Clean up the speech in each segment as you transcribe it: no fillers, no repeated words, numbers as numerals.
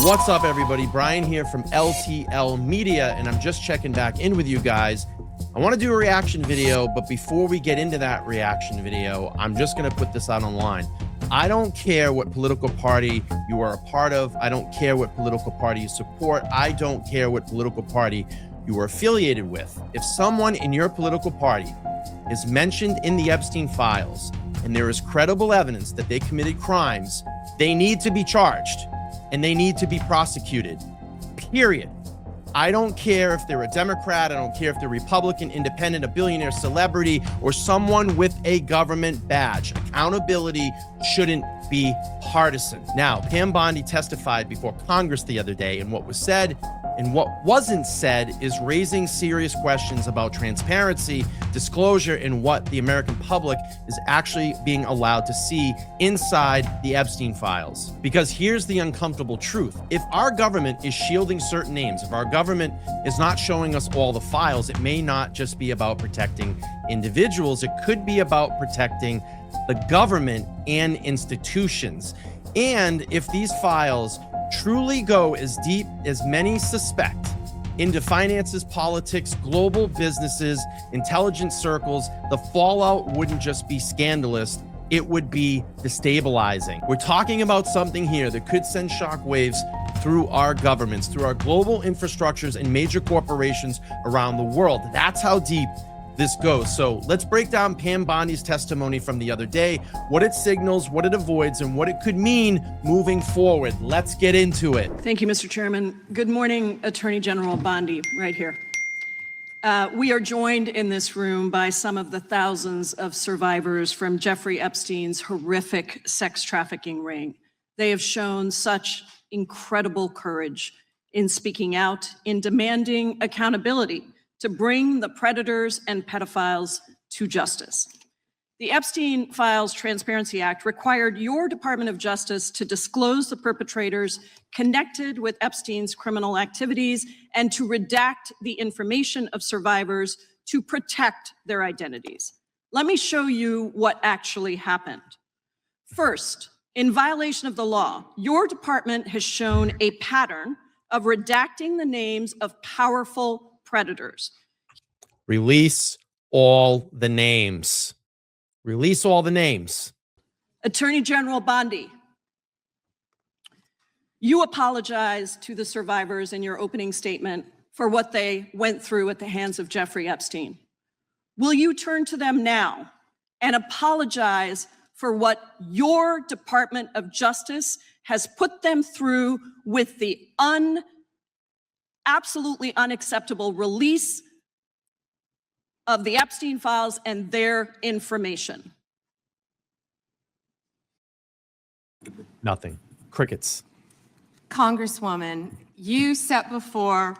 What's up, everybody? Brian here from LTL Media, and I'm just checking back in with you guys. I want to do a reaction video, but before we get into that reaction video, I'm just going to put this out online. I don't care what political party you are a part of. I don't care what political party you support. I don't care what political party you are affiliated with. If someone in your political party is mentioned in the Epstein files and there is credible evidence that they committed crimes, they need to be charged and they need to be prosecuted, period. I don't care if they're a Democrat. I don't care if they're Republican, independent, a billionaire, celebrity, or someone with a government badge. Accountability shouldn't be partisan. Now, Pam Bondi testified before Congress the other day, and what was said and what wasn't said is raising serious questions about transparency, disclosure, and what the American public is actually being allowed to see inside the Epstein files. Because here's the uncomfortable truth. If our government is shielding certain names, if our government is not showing us all the files, it may not just be about protecting individuals. It could be about protecting the government and institutions. And if these files truly go as deep as many suspect into finances, politics, global businesses, intelligence circles, the fallout wouldn't just be scandalous, it would be destabilizing. We're talking about something here that could send shockwaves through our governments, through our global infrastructures and major corporations around the world. That's how deep this goes. So let's break down Pam Bondi's testimony from the other day, what it signals, what it avoids, and what it could mean moving forward. Let's get into it. Thank you, Mr. Chairman. Good morning, Attorney General Bondi, right here. We are joined in this room by some of the thousands of survivors from Jeffrey Epstein's horrific sex trafficking ring. They have shown such incredible courage in speaking out, in demanding accountability, to bring the predators and pedophiles to justice. The Epstein Files Transparency Act required your Department of Justice to disclose the perpetrators connected with Epstein's criminal activities and to redact the information of survivors to protect their identities. Let me show you what actually happened. First, in violation of the law, your department has shown a pattern of redacting the names of powerful predators. Release all the names. Release all the names. Attorney General Bondi, you apologized to the survivors in your opening statement for what they went through at the hands of Jeffrey Epstein. Will you turn to them now and apologize for what your Department of Justice has put them through with the absolutely unacceptable release of the Epstein files and their information? Nothing. Crickets. Congresswoman, you sat before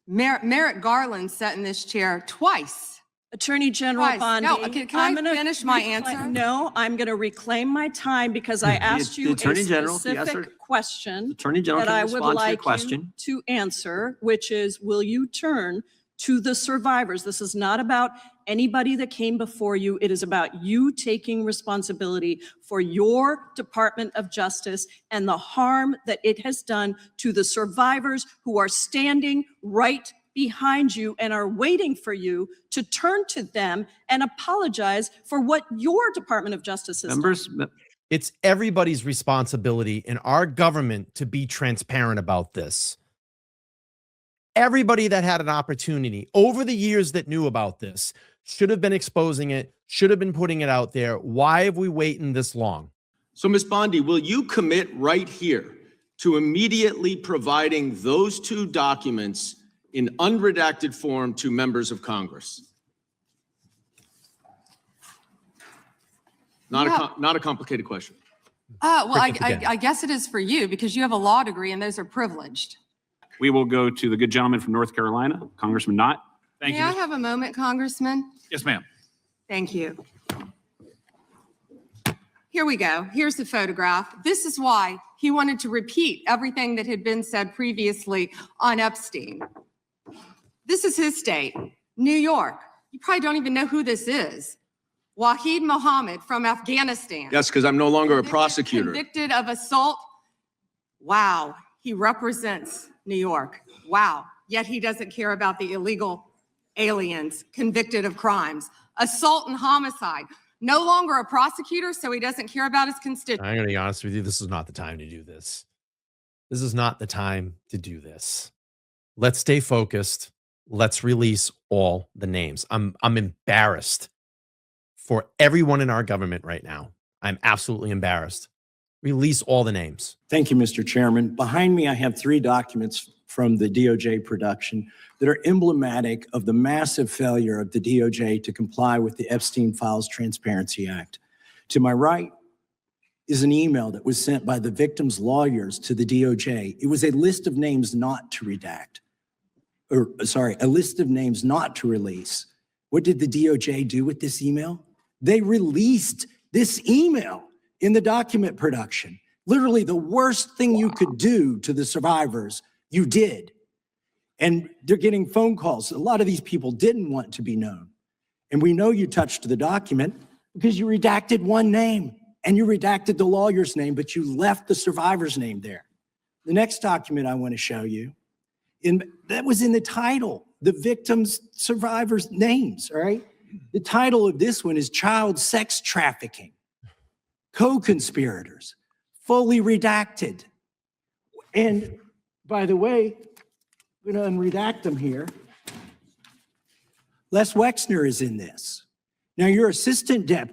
Merrick Garland sat in this chair twice. Attorney General Bondi, No, can I finish my answer? No, I'm going to reclaim my time because I asked you a specific question that I would like you to answer, which is, will you turn to the survivors? This is not about anybody that came before you. It is about you taking responsibility for your Department of Justice and the harm that it has done to the survivors who are standing right behind you and are waiting for you to turn to them and apologize for what your Department of Justice has done. It's everybody's responsibility in our government to be transparent about this. Everybody that had an opportunity over the years that knew about this should have been exposing it, should have been putting it out there. Why have we waited this long? So, Ms. Bondi, will you commit right here to immediately providing those two documents in unredacted form to members of Congress? Not a complicated question. Well, I guess it is for you because you have a law degree and those are privileged. We will go to the good gentleman from North Carolina, Congressman Knott. Thank you. May I have a moment, Congressman? Yes, ma'am. Thank you. Here we go. Here's the photograph. This is why he wanted to repeat everything that had been said previously on Epstein. This is his state, New York. You probably don't even know who this is. Wahid Mohammed from Afghanistan. Yes, because I'm no longer a prosecutor. Convicted of assault. Wow, he represents New York. Wow, yet he doesn't care about the illegal aliens convicted of crimes. Assault and homicide. No longer a prosecutor, so he doesn't care about his constituents. I'm going to be honest with you. This is not the time to do this. This is not the time to do this. Let's stay focused. Let's release all the names. I'm embarrassed for everyone in our government right now. I'm absolutely embarrassed. Release all the names. Thank you, Mr. Chairman. Behind me, I have 3 documents from the DOJ production that are emblematic of the massive failure of the DOJ to comply with the Epstein Files Transparency Act. To my right is an email that was sent by the victim's lawyers to the DOJ. It was a list of names not to redact, a list of names not to release. What did the DOJ do with this email? They released this email in the document production. Literally the worst thing you could do to the survivors, you did. And they're getting phone calls. A lot of these people didn't want to be known. And we know you touched the document because you redacted one name and you redacted the lawyer's name, but you left the survivor's name there. The next document I want to show you, that was in the title, the victims' survivors' names, all right? The title of this one is Child Sex Trafficking, Co-Conspirators, fully redacted. And by the way, I'm going to unredact them here. Les Wexner is in this. Now, your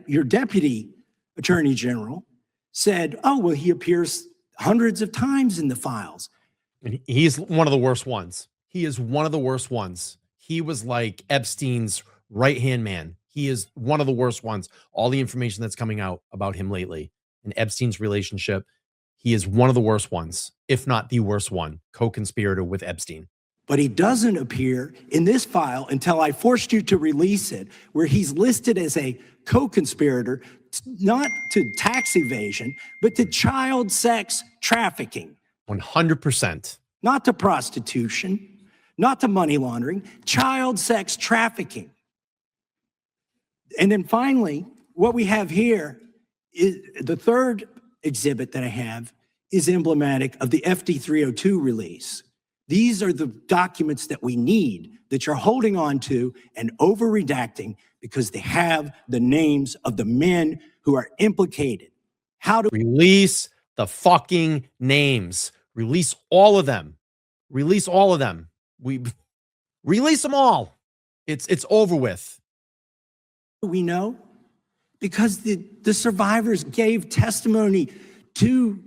your deputy attorney general said, oh, well, he appears hundreds of times in the files. And he's one of the worst ones. He is one of the worst ones. He was like Epstein's right-hand man. He is one of the worst ones. All the information that's coming out about him lately and Epstein's relationship, he is one of the worst ones, if not the worst one, co-conspirator with Epstein. But he doesn't appear in this file until I forced you to release it, where he's listed as a co-conspirator, not to tax evasion, but to child sex trafficking. 100%. Not to prostitution, not to money laundering, child sex trafficking. And then finally, what we have here is the third exhibit that I have is emblematic of the FD 302 release. These are the documents that we need that you're holding on to and over redacting because they have the names of the men who are implicated. How do Release the fucking names. Release all of them. Release all of them. We release them all. It's over with. we know? Because the survivors gave testimony to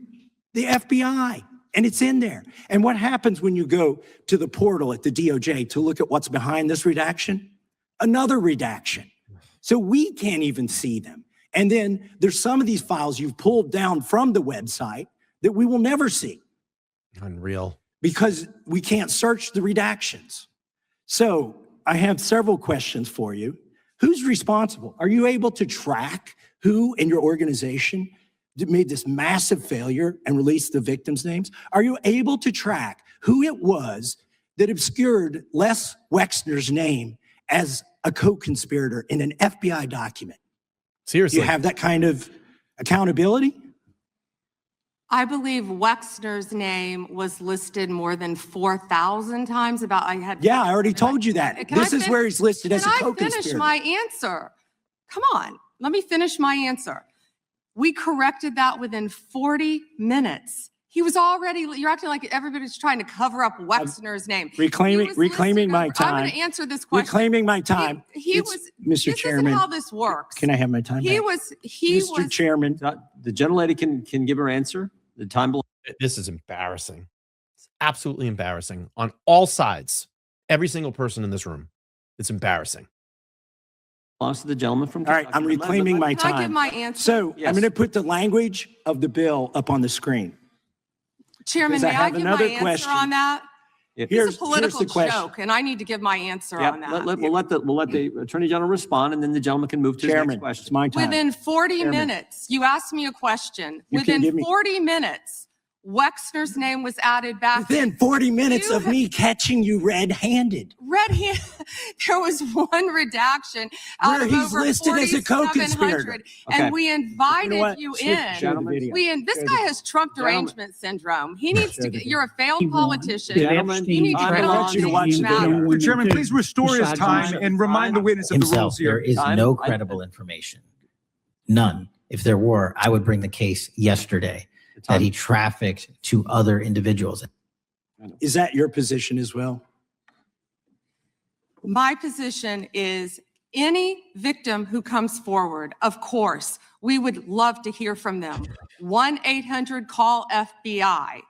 the FBI. And it's in there. And what happens when you go to the portal at the DOJ to look at what's behind this redaction? Another redaction. So we can't even see them. And then there's some of these files you've pulled down from the website that we will never see. Unreal. Because we can't search the redactions. So I have several questions for you. Who's responsible? Are you able to track who in your organization made this massive failure and released the victims' names? Are you able to track who it was that obscured Les Wexner's name as a co-conspirator in an FBI document? Seriously. Do you have that kind of accountability? I believe Wexner's name was listed more than 4,000 times. Yeah, I already told you that. This is where he's listed as a co-conspirator. Can I finish my answer? Come on, let me finish my answer. We corrected that within 40 minutes. He was already, you're acting like everybody's trying to cover up Wexner's name. Reclaiming my time. I'm going to answer this question. Reclaiming my time. He was, Mr. Chairman. This isn't how this works. Can I have my time back? Mr. Chairman. The gentlelady can give her answer. The time belongs. This is embarrassing. It's absolutely embarrassing on all sides. Every single person in this room. It's embarrassing. To the gentleman from All right, I'm reclaiming my time. Can I give my answer? So Yes. I'm going to put the language of the bill up on the screen. Chairman, because I may I have give another my answer question. on that? If- It's Here's a political the question. joke, and I need to give my answer Yeah, on that. we'll let the Attorney General respond, and then the gentleman can move to his Chairman, next it's question. my time. Within 40 Chairman. minutes, you asked me a question. You can Within give me- 40 minutes, Wexner's name was added back. Within 40 minutes You of me catching you red-handed. There was one redaction out Where of he's over listed as a 4,700, co-conspirator. and we invited You know what? you Show the in. video. This guy has Trump Gentlemen. derangement syndrome. He needs to get, you're a failed He won. politician. Gentlemen, You need to I get want on you to things watch that the matter. video. Mr. Chairman, please restore his time and remind the witness of the himself. rules There here. is I'm- no I- credible information. None. If there were, I would bring the case yesterday that he trafficked to other individuals. Is that your position as well? My position is any victim who comes forward, of course, we would love to hear from them. 1-800-CALL-FBI.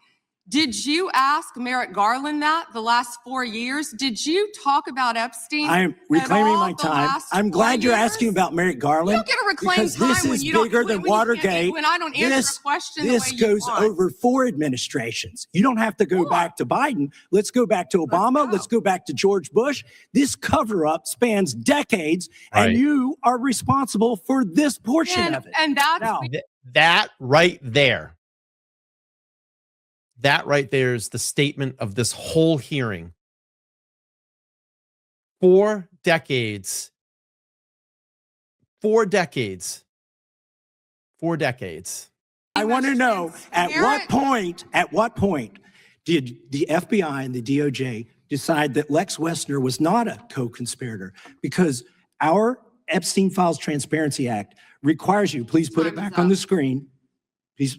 Did you ask Merrick Garland that the last 4 years? Did you talk about Epstein? I am reclaiming all my the time. last I'm 4 glad you're years? asking about Merrick Garland. You get a reclaim because time this when is you don't- bigger when than you can't- Watergate. when I don't answer a question the This way you goes want. over 4 administrations. You don't have to go Four. back to Biden. Let's go back to Obama. go. Let's go back to George Bush. This cover-up spans decades, Right. and you are responsible for this portion of it. And that's Now, That right there. That right there is the statement of this whole hearing. 4 decades. 4 decades. 4 decades. I want to know at what point did the FBI and the DOJ decide that Lex Wessner was not a co-conspirator? Because our Epstein Files Transparency Act requires you, please put it Time is back on up. the screen, please,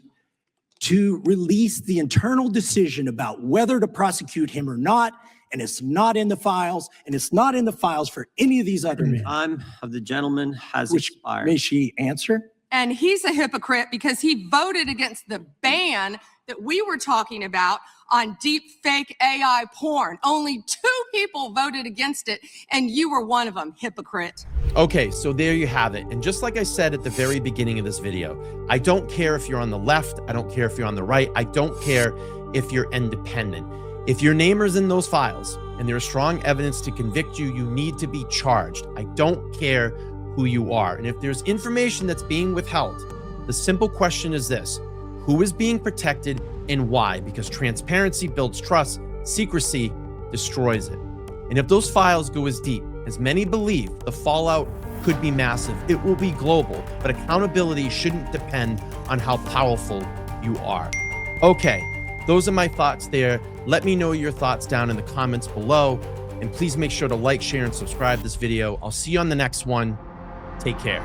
to release the internal decision about whether to prosecute him or not. And it's not in the files, and it's not in the files for any of these other men. Time of the gentleman has Which, expired. may she answer? And he's a hypocrite because he voted against the ban that we were talking about on deep fake AI porn. Only 2 people voted against it, and you were one of them, hypocrite. Okay, so there you have it. And just like I said at the very beginning of this video, I don't care if you're on the left. I don't care if you're on the right. I don't care if you're independent. If your name is in those files and there is strong evidence to convict you, you need to be charged. I don't care who you are. And if there's information that's being withheld, the simple question is this: who is being protected and why? Because transparency builds trust, secrecy destroys it. And if those files go as deep as many believe, the fallout could be massive. It will be global, but accountability shouldn't depend on how powerful you are. Okay, those are my thoughts there. Let me know your thoughts down in the comments below. And please make sure to like, share, and subscribe this video. I'll see you on the next one. Take care.